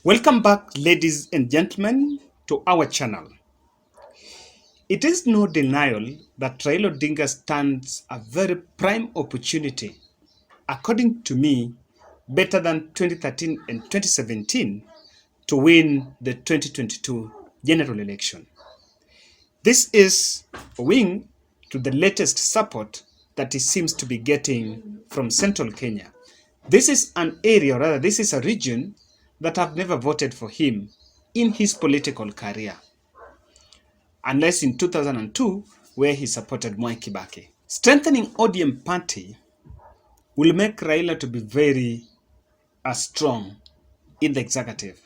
Welcome back, ladies and gentlemen, to our channel. It is no denial that Raila Odinga stands a very prime opportunity, according to me, better than 2013 and 2017 to win the 2022 general election. This is owing to the latest support that he seems to be getting from central Kenya. This is an area, or rather, this is a region that have never voted for him in his political career, unless in 2002, where he supported Mwai Kibaki. Strengthening ODM party will make Raila to be very strong in the executive,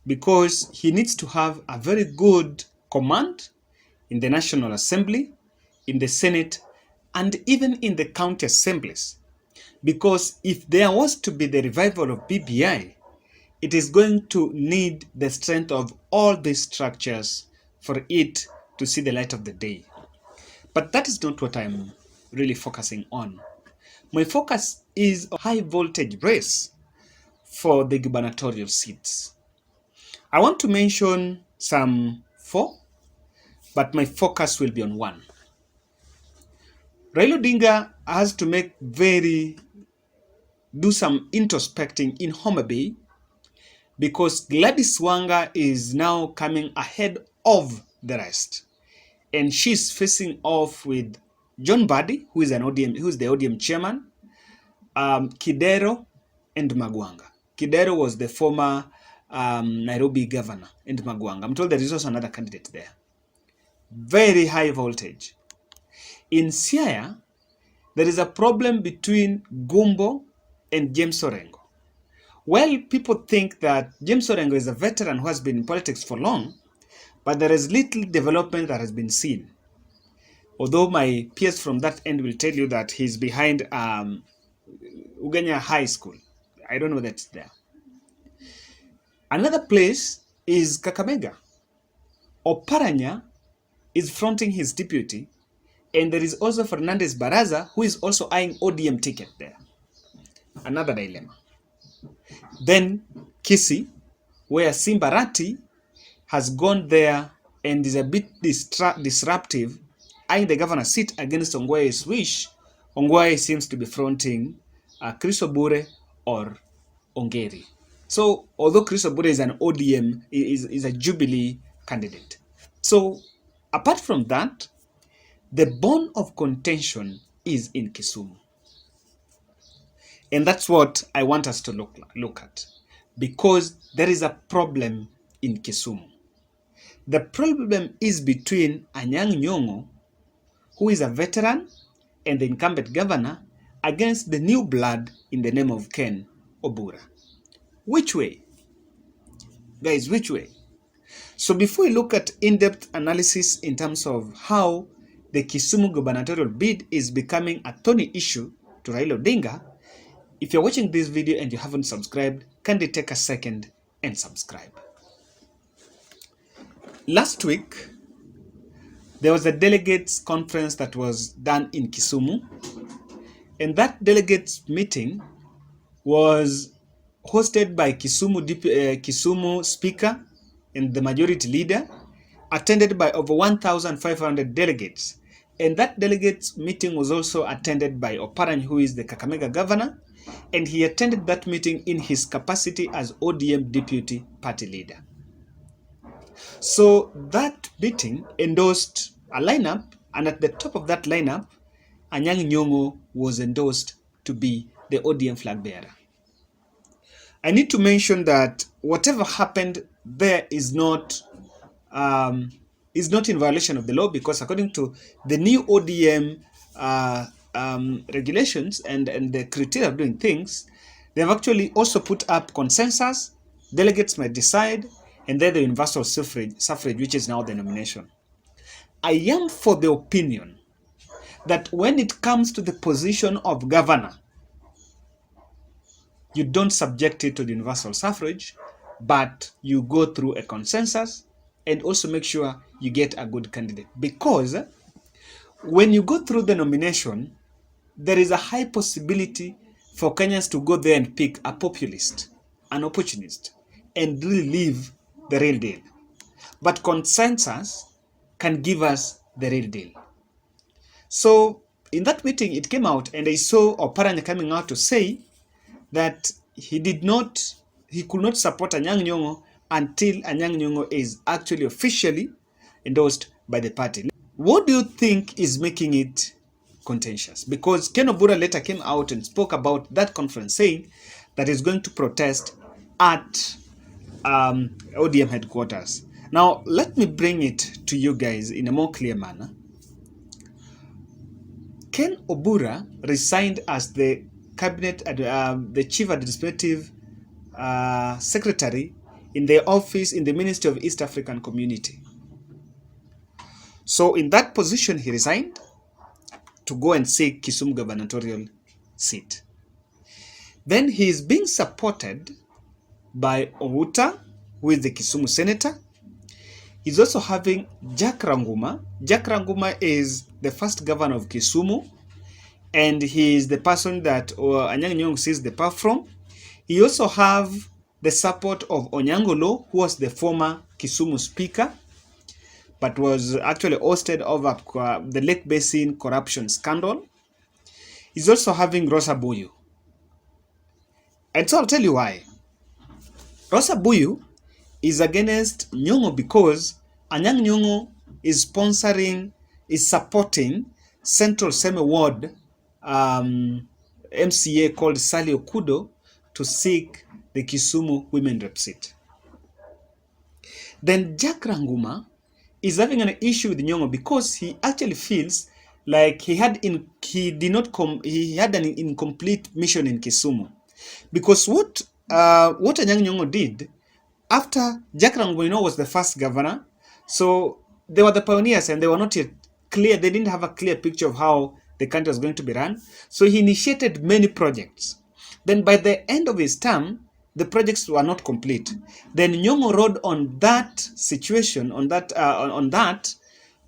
because he needs to have a very good command in the National Assembly, in the Senate, and even in the county assemblies. Because if there was to be the revival of BBI, it is going to need the strength of all these structures for it to see the light of the day. But that is not what I'm really focusing on. My focus is a high voltage race for the gubernatorial seats. I want to mention some 4, but my focus will be on 1. Raila Odinga has to do some introspecting in Homa Bay, because Gladys Wanga is now coming ahead of the rest, and she's facing off with John Mbadi, who is the ODM chairman, Kidero, and Magwanga. Kidero was the former Nairobi governor, and Magwanga. I'm told there is also another candidate there. Very high voltage. In Siaya, there is a problem between Gumbo and James Orengo. Well, people think that James Orengo is a veteran who has been in politics for long, but there is little development that has been seen. Although my peers from that end will tell you that he's behind Ugenya High School. I don't know that's there. Another place is Kakamega. Oparanya is fronting his deputy, and there is also Fernandez Baraza, who is also eyeing ODM ticket there. Another dilemma. Then Kisii, where Simbarati has gone there and is a bit disruptive, eyeing the governor's seat against Ongwae's wish. Ongwae seems to be fronting Chris Obure or Ongeri. So, although Chris Obure is an ODM, is a Jubilee candidate. So, apart from that, the bone of contention is in Kisumu. And that's what I want us to look at, because there is a problem in Kisumu. The problem is between Anya'ng Nyon'go, who is a veteran and the incumbent governor, against the new blood in the name of Ken Obura. Which way? Guys, which way? So before we look at in-depth analysis in terms of how the Kisumu gubernatorial bid is becoming a thorny issue to Raila Odinga, if you're watching this video and you haven't subscribed, kindly take a second and subscribe. Last week, there was a delegates conference that was done in Kisumu, and that delegates meeting was hosted by Kisumu Speaker and the majority leader, attended by over 1,500 delegates. And that delegates meeting was also attended by Oparanya, who is the Kakamega governor, and he attended that meeting in his capacity as ODM deputy party leader. So that meeting endorsed a lineup, and at the top of that lineup, Anya'ng Nyon'go was endorsed to be the ODM flag bearer. I need to mention that whatever happened there is not in violation of the law, because according to the new ODM regulations and the criteria of doing things, they have actually also put up consensus. Delegates might decide, and then the universal suffrage, which is now the nomination. I am for the opinion that when it comes to the position of governor, you don't subject it to the universal suffrage, but you go through a consensus and also make sure you get a good candidate. Because when you go through the nomination, there is a high possibility for Kenyans to go there and pick a populist, an opportunist. and really live the real deal. But consensus can give us the real deal. So in that meeting, it came out, and I saw Oparanya coming out to say that he could not support Anyang' Nyon'go until Anyang' Nyon'go is actually officially endorsed by the party. What do you think is making it contentious? Because Ken Obura later came out and spoke about that conference, saying that he's going to protest at ODM headquarters. Now, let me bring it to you guys in a more clear manner. Ken Obura resigned as the cabinet, the chief administrative secretary in the office in the Ministry of East African Community. So in that position, he resigned to go and seek Kisumu Gubernatorial seat. Then he is being supported by Outa, who is the Kisumu senator. He's also having Jack Ranguma. Jack Ranguma is the first governor of Kisumu, and he is the person that Anyang' Nyon'go sees the power from. He also have the support of Onyango Law, who was the former Kisumu speaker, but was actually ousted over the Lake Basin corruption scandal. He's also having Rosa Buyu. And so I'll tell you why. Rosa Buyu is against Nyon'go because Anyang' Nyon'go is supporting Central Seme Ward MCA called Sally Okudo to seek the Kisumu women rep seat. Then Jack Ranguma is having an issue with Nyon'go because he actually feels like he had an incomplete mission in Kisumu. Because what Anyang' Nyon'go did after Jack Ranguma was the first governor, so they were the pioneers and they were not yet clear. They didn't have a clear picture of how the country was going to be run. So he initiated many projects. Then by the end of his term, the projects were not complete. Then Nyon'go rode on that situation, on that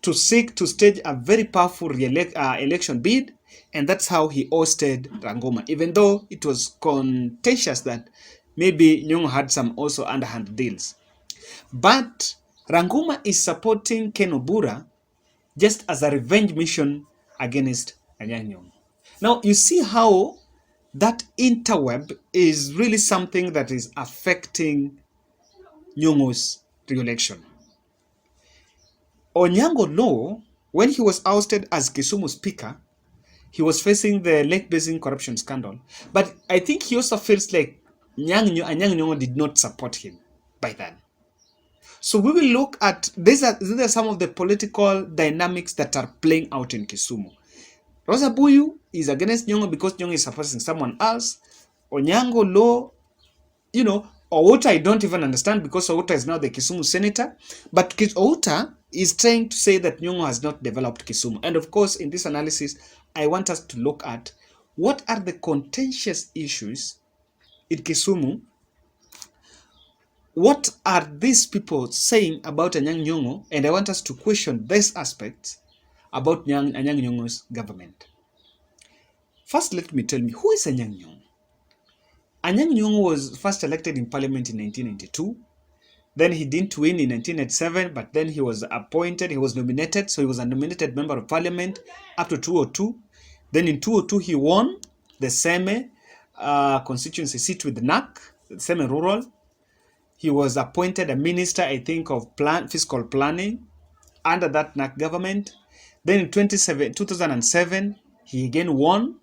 to seek to stage a very powerful election bid, and that's how he ousted Ranguma, even though it was contentious that maybe Nyon'go had some also underhand deals. But Ranguma is supporting Ken Obura just as a revenge mission against Anyang' Nyon'go. Now, you see how that interweb is really something that is affecting Nyon'go's re-election. Onyango Law, when he was ousted as Kisumu speaker, he was facing the Lake Basin corruption scandal. But I think he also feels like Anyang' Nyon'go did not support him by then. So we will look at, these are some of the political dynamics that are playing out in Kisumu. Rosa Buyu is against Nyon'go because Nyon'go is supporting someone else. Onyango Law, Outa I don't even understand because Outa is now the Kisumu senator. But Outa is trying to say that Nyon'go has not developed Kisumu. And of course, in this analysis, I want us to look at what are the contentious issues in Kisumu. What are these people saying about Anyang' Nyon'go? And I want us to question these aspects about Anyang' Nyon'go's government. First, let me tell me, who is Anyang' Nyon'go? Anyang' Nyon'go was first elected in parliament in 1992. Then he didn't win in 1987, but then he was appointed, he was nominated, so he was a nominated member of parliament up to 2002. Then in 2002, he won the Seme constituency seat with NAC, Seme Rural. He was appointed a minister, I think, of fiscal planning under that NAC government. Then in 2007, he again won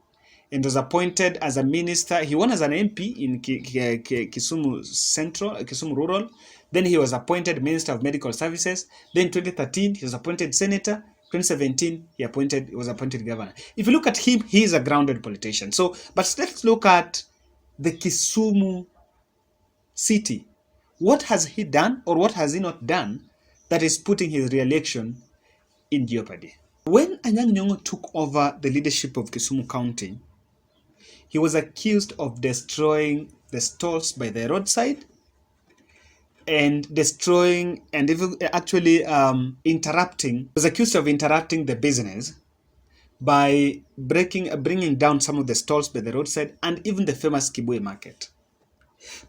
and was appointed as a minister. He won as an MP in Kisumu Central, Kisumu Rural. Then he was appointed Minister of Medical Services. Then in 2013, he was appointed Senator. 2017, he was appointed governor. If you look at him, he is a grounded politician. So, but let's look at the Kisumu city. What has he done or what has he not done that is putting his re-election in jeopardy? When Anyang' Nyon'go took over the leadership of Kisumu County, he was accused of destroying the stalls by the roadside and destroying and even actually interrupting, was accused of interrupting the business by bringing down some of the stalls by the roadside and even the famous Kibwe market.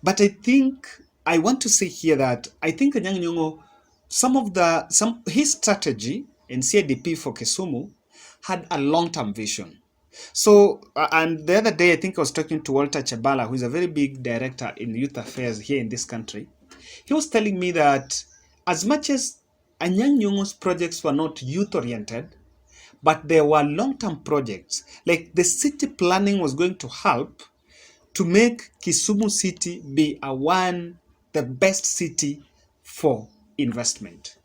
But I think I want to say here that I think Anyang' Nyong'o, his strategy in CIDP for Kisumu had a long-term vision. So, and the other day, I think I was talking to Walter Chabala, who is a very big director in youth affairs here in this country. He was telling me that as much as Anyang' Nyong'o's projects were not youth-oriented, but there were long-term projects. Like the city planning was going to help to make Kisumu City be the best city for investment.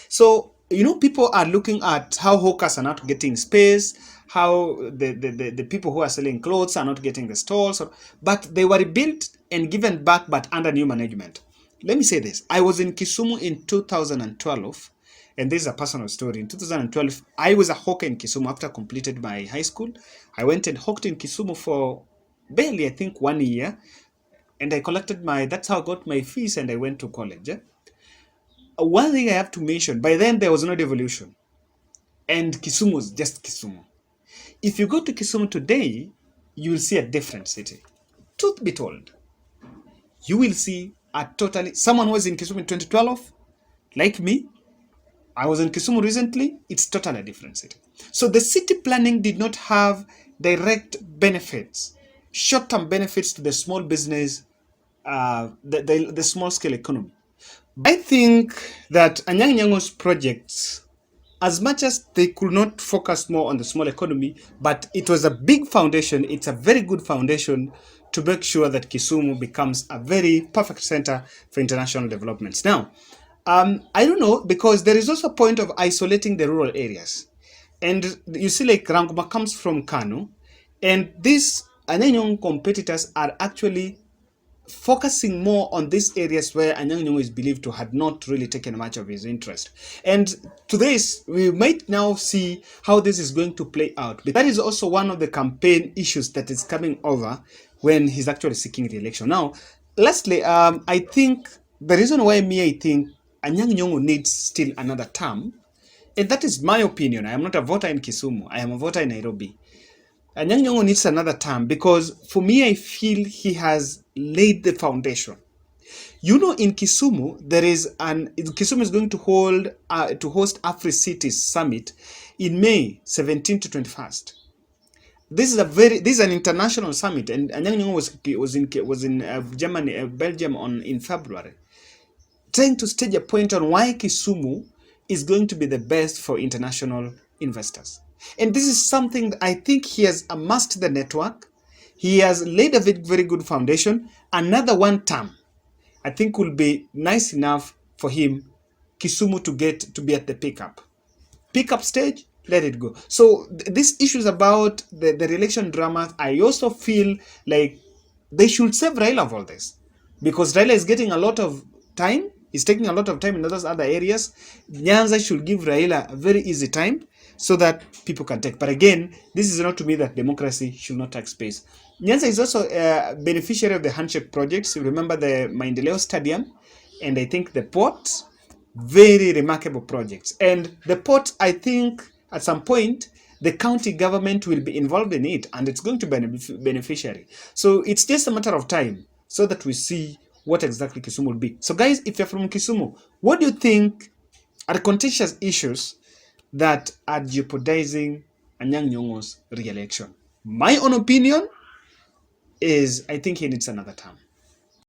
So, people are looking at how hawkers are not getting space, how the people who are selling clothes are not getting the stalls, but they were rebuilt and given back, but under new management. Let me say this. I was in Kisumu in 2012, and this is a personal story. In 2012, I was a hawker in Kisumu after I completed my high school. I went and hawked in Kisumu for barely, I think, 1 year, and I collected that's how I got my fees, and I went to college. One thing I have to mention, by then there was no devolution, and Kisumu was just Kisumu. If you go to Kisumu today, you will see a different city. Truth be told, you will see someone who was in Kisumu in 2012, like me. I was in Kisumu recently. It's totally a different city. So the city planning did not have direct benefits, short-term benefits to the small business, the small-scale economy. I think that Anyang' Nyong'o's projects, as much as they could not focus more on the small economy, but it was a big foundation. It's a very good foundation to make sure that Kisumu becomes a very perfect center for international developments. Now, I don't know, because there is also a point of isolating the rural areas. And you see, like Ranguma comes from Kano, and these Anyang' Nyong'o competitors are actually focusing more on these areas where Anyang' Nyong'o is believed to had not really taken much of his interest. And to this, we might now see how this is going to play out. But that is also one of the campaign issues that is coming over when he's actually seeking re-election. Now, lastly, I think the reason why I think Anyang' Nyong'o needs still another term, and that is my opinion. I am not a voter in Kisumu. I am a voter in Nairobi. Anyang' Nyong'o needs another term because, for me, I feel he has laid the foundation. In Kisumu, Kisumu is going to host Afri-Cities Summit in May 17 to 21st. This is an international summit, and Anyang' Nyong'o was in Germany, Belgium in February, trying to stage a point on why Kisumu is going to be the best for international investors. And this is something that I think he has amassed the network. He has laid a very good foundation. Another one term, I think, will be nice enough for him, Kisumu, to be at the pickup stage. Let it go. So these issues about the re-election drama, I also feel like they should save Raila of all this, because Raila is getting a lot of time. He's taking a lot of time in those other areas. Nyanza should give Raila a very easy time so that people can take. But again, this is not to me that democracy should not take space. Nyanza is also a beneficiary of the handshake projects. You remember the Maendeleo Stadium, and I think the port, very remarkable projects. And the port, I think, at some point, the county government will be involved in it, and it's going to be a beneficiary. So it's just a matter of time so that we see what exactly Kisumu will be. So guys, if you're from Kisumu, what do you think are contentious issues that are jeopardizing Anyang' Nyong'o's re-election? My own opinion is I think he needs another term.